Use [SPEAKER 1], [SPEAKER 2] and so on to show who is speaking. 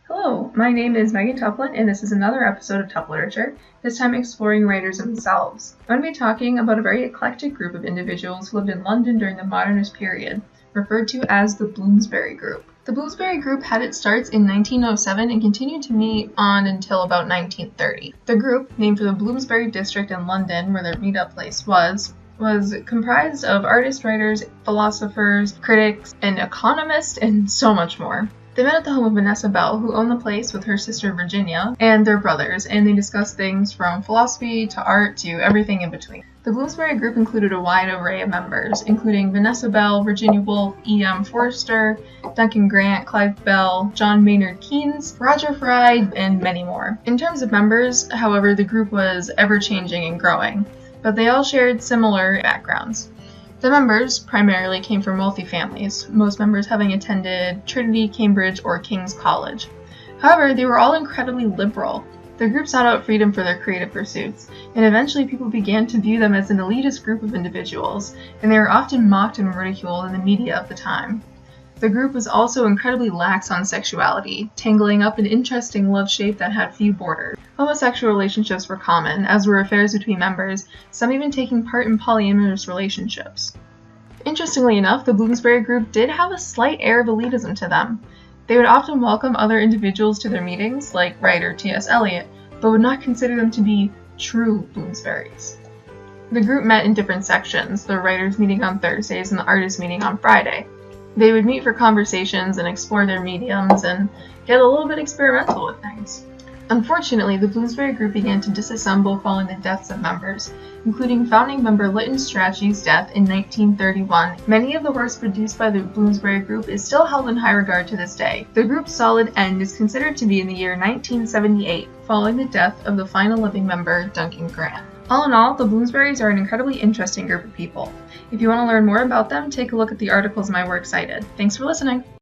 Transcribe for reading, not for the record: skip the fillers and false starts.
[SPEAKER 1] Hello, my name is Megan Tuplin, and this is another episode of Tup-literature, this time exploring writers themselves. I'm going to be talking about a very eclectic group of individuals who lived in London during the modernist period, referred to as the Bloomsbury Group. The Bloomsbury Group had its starts in 1907 and continued to meet on until about 1930. The group, named for the Bloomsbury district in London, where their meetup place was comprised of artists, writers, philosophers, critics, and economists, and so much more. They met at the home of Vanessa Bell, who owned the place with her sister Virginia and their brothers, and they discussed things from philosophy to art to everything in between. The Bloomsbury Group included a wide array of members, including Vanessa Bell, Virginia Woolf, E.M. Forster, Duncan Grant, Clive Bell, John Maynard Keynes, Roger Fry, and many more. In terms of members, however, the group was ever-changing and growing, but they all shared similar backgrounds. The members primarily came from wealthy families, most members having attended Trinity, Cambridge, or King's College. However, they were all incredibly liberal. The group sought out freedom for their creative pursuits, and eventually people began to view them as an elitist group of individuals, and they were often mocked and ridiculed in the media of the time. The group was also incredibly lax on sexuality, tangling up an interesting love shape that had few borders. Homosexual relationships were common, as were affairs between members, some even taking part in polyamorous relationships. Interestingly enough, the Bloomsbury Group did have a slight air of elitism to them. They would often welcome other individuals to their meetings, like writer T.S. Eliot, but would not consider them to be true Bloomsburys. The group met in different sections, the writers meeting on Thursdays and the artists meeting on Friday. They would meet for conversations and explore their mediums and get a little bit experimental with things. Unfortunately, the Bloomsbury Group began to disassemble following the deaths of members, including founding member Lytton Strachey's death in 1931. Many of the works produced by the Bloomsbury Group is still held in high regard to this day. The group's solid end is considered to be in the year 1978, following the death of the final living member, Duncan Grant. All in all, the Bloomsburys are an incredibly interesting group of people. If you want to learn more about them, take a look at the articles in my work Cited. Thanks for listening!